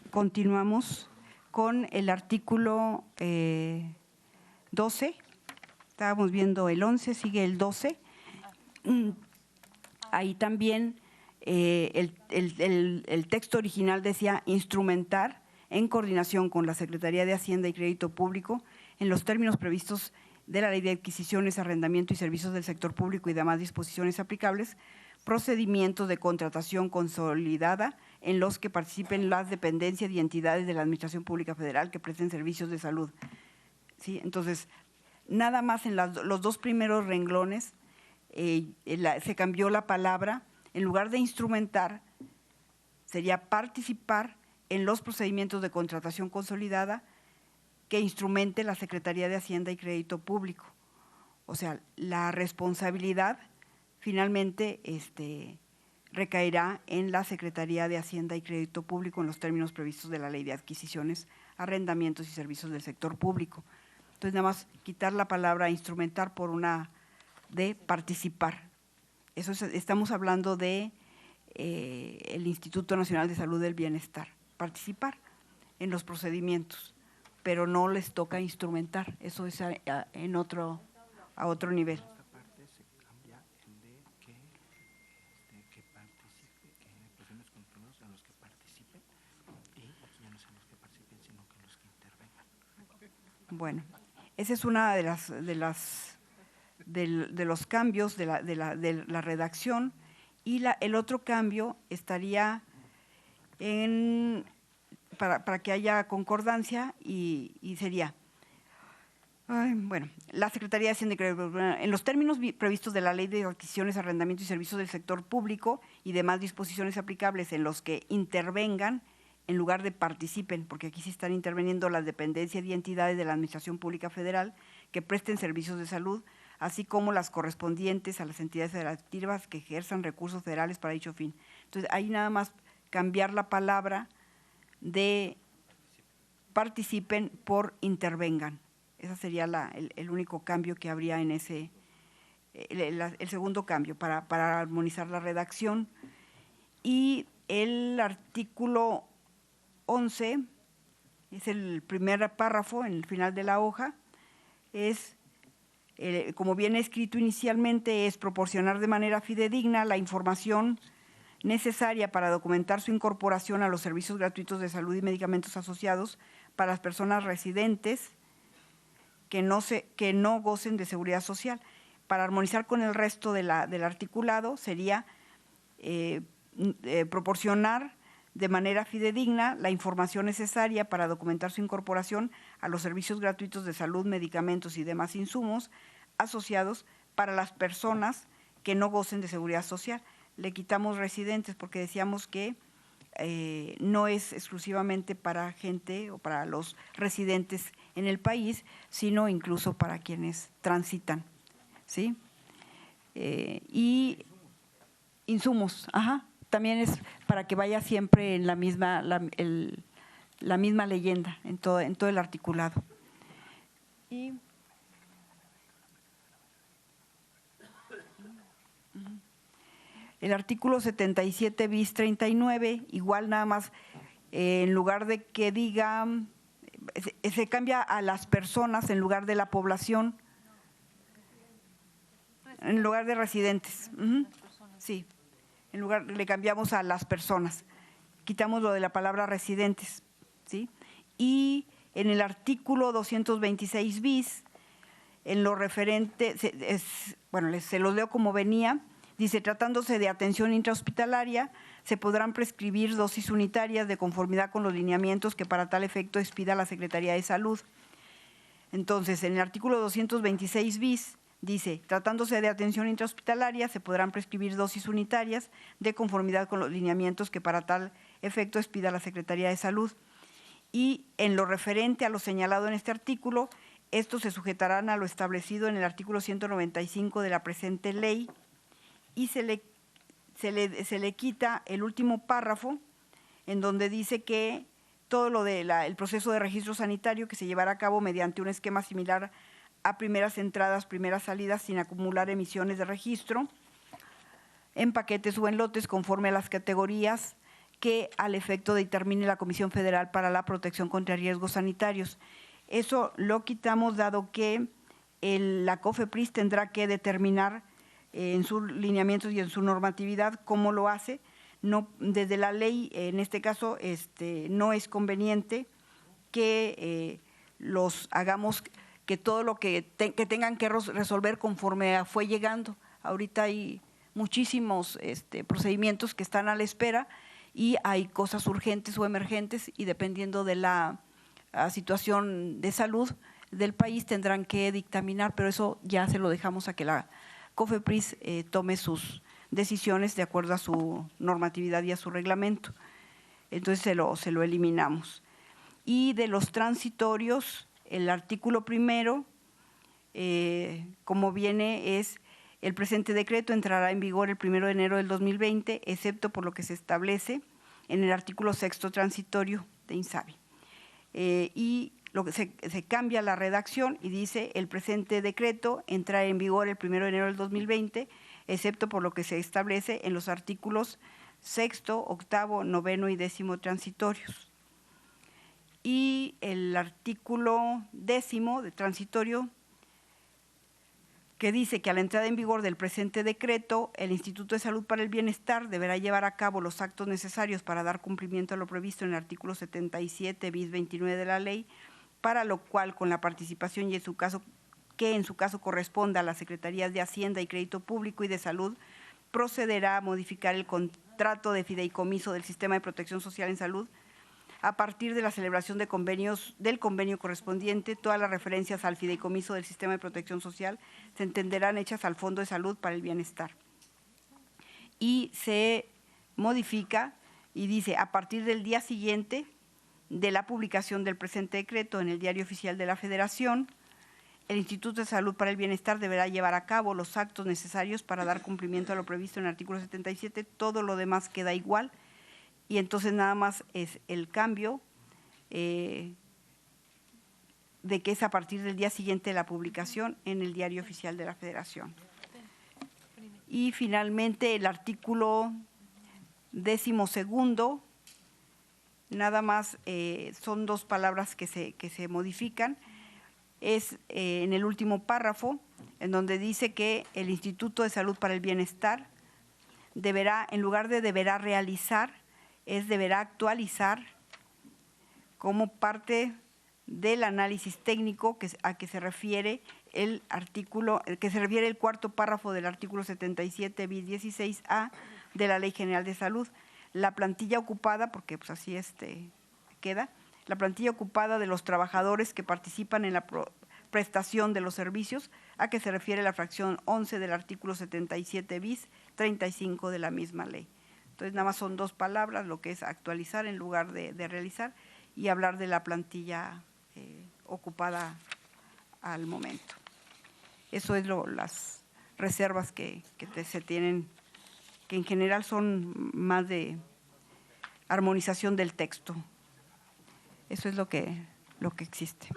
Continuamos con el artículo 12. Estábamos viendo el 11, sigue el 12. Ahí también el texto original decía instrumentar en coordinación con la Secretaría de Hacienda y Crédito Público en los términos previstos de la Ley de Adquisiciones, Arrendamiento y Servicios del Sector Público y demás disposiciones aplicables, procedimientos de contratación consolidada en los que participen las dependencias y entidades de la Administración Pública Federal que presten servicios de salud. ¿Sí? Entonces, nada más en los dos primeros renglones se cambió la palabra, en lugar de instrumentar, sería participar en los procedimientos de contratación consolidada que instrumente la Secretaría de Hacienda y Crédito Público. O sea, la responsabilidad finalmente recaerá en la Secretaría de Hacienda y Crédito Público en los términos previstos de la Ley de Adquisiciones, Arrendamientos y Servicios del Sector Público. Entonces, nada más quitar la palabra instrumentar por una de participar. Eso estamos hablando de el Instituto Nacional de Salud del Bienestar, participar en los procedimientos, pero no les toca instrumentar, eso es a otro nivel. Esta parte se cambia en de que participe, que procedimientos continuos en los que participe, y aquí ya no son los que participen, sino que los que intervengan. Bueno, esa es una de los cambios de la redacción, y el otro cambio estaría para que haya concordancia y sería, bueno, la Secretaría de Hacienda y Crédito, en los términos previstos de la Ley de Adquisiciones, Arrendamiento y Servicios del Sector Público y demás disposiciones aplicables en los que intervengan en lugar de participen, porque aquí sí están interviniendo las dependencias y entidades de la Administración Pública Federal que presten servicios de salud, así como las correspondientes a las entidades federativas que ejerzan recursos federales para dicho fin. Entonces, ahí nada más cambiar la palabra de participen por intervengan. Ese sería el único cambio que habría en ese, el segundo cambio para armonizar la redacción. Y el artículo 11, es el primer párrafo en el final de la hoja, es, como viene escrito inicialmente, es proporcionar de manera fidedigna la información necesaria para documentar su incorporación a los servicios gratuitos de salud y medicamentos asociados para las personas residentes que no gocen de seguridad social. Para armonizar con el resto del articulado sería proporcionar de manera fidedigna la información necesaria para documentar su incorporación a los servicios gratuitos de salud, medicamentos y demás insumos asociados para las personas que no gocen de seguridad social. Le quitamos residentes porque decíamos que no es exclusivamente para gente o para los residentes en el país, sino incluso para quienes transitan, ¿sí? Y insumos, también es para que vaya siempre en la misma leyenda, en todo el articulado. Y el artículo 77 bis 39, igual nada más, en lugar de que diga, se cambia a las personas en lugar de la población, en lugar de residentes. Sí, en lugar le cambiamos a las personas, quitamos lo de la palabra residentes, ¿sí? Y en el artículo 226 bis, en lo referente, se los leo como venía. Dice, tratándose de atención intrahospitalaria, se podrán prescribir dosis unitarias de conformidad con los lineamientos que para tal efecto expida la Secretaría de Salud. Entonces, en el artículo 226 bis, dice, tratándose de atención intrahospitalaria, se podrán prescribir dosis unitarias de conformidad con los lineamientos que para tal efecto expida la Secretaría de Salud. Y en lo referente a lo señalado en este artículo, estos se sujetarán a lo establecido en el artículo 195 de la presente ley, y se le quita el último párrafo en donde dice que todo lo del proceso de registro sanitario que se llevará a cabo mediante un esquema similar a primeras entradas, primeras salidas, sin acumular emisiones de registro, en paquetes o en lotes conforme a las categorías que al efecto determine la Comisión Federal para la Protección contra Riesgos Sanitarios. Eso lo quitamos dado que la COFEPRIS tendrá que determinar en sus lineamientos y en su normatividad cómo lo hace. No, desde la ley, en este caso, no es conveniente que los hagamos, que todo lo que tengan que resolver conforme fue llegando. Ahorita hay muchísimos procedimientos que están a la espera y hay cosas urgentes o emergentes y dependiendo de la situación de salud del país tendrán que dictaminar, pero eso ya se lo dejamos a que la COFEPRIS tome sus decisiones de acuerdo a su normatividad y a su reglamento. Entonces se lo eliminamos. Y de los transitorios, el artículo primero, como viene, es: el presente decreto entrará en vigor el 1 de enero del 2020, excepto por lo que se establece en el artículo 6º transitorio de INSABI. Y lo que se cambia la redacción y dice: el presente decreto entrará en vigor el 1 de enero del 2020, excepto por lo que se establece en los artículos 6º, 8º, 9º y 10º transitorios. Y el artículo 10º de transitorio, que dice que a la entrada en vigor del presente decreto, el Instituto de Salud para el Bienestar deberá llevar a cabo los actos necesarios para dar cumplimiento a lo previsto en el artículo 77 bis 29 de la ley, para lo cual, con la participación y en su caso corresponda a las Secretarías de Hacienda y Crédito Público y de Salud, procederá a modificar el contrato de fideicomiso del Sistema de Protección Social en Salud. A partir de la celebración del convenio correspondiente, todas las referencias al fideicomiso del Sistema de Protección Social se entenderán hechas al Fondo de Salud para el Bienestar. Y se modifica y dice: a partir del día siguiente de la publicación del presente decreto en el Diario Oficial de la Federación, el Instituto de Salud para el Bienestar deberá llevar a cabo los actos necesarios para dar cumplimiento a lo previsto en el artículo 77. Todo lo demás queda igual. Y entonces nada más es el cambio de que es a partir del día siguiente de la publicación en el Diario Oficial de la Federación. Y finalmente el artículo 12º, nada más son dos palabras que se modifican. Es en el último párrafo, en donde dice que el Instituto de Salud para el Bienestar deberá, en lugar de deberá realizar, deberá actualizar como parte del análisis técnico a que se refiere el artículo, que se refiere el cuarto párrafo del artículo 77 bis 16A de la Ley General de Salud. La plantilla ocupada, porque pues así queda, la plantilla ocupada de los trabajadores que participan en la prestación de los servicios, a que se refiere la fracción 11 del artículo 77 bis 35 de la misma ley. Entonces, nada más son dos palabras, lo que es actualizar en lugar de realizar, y hablar de la plantilla ocupada al momento. Eso es las reservas que se tienen, que en general son más de armonización del texto. Eso es lo que existe.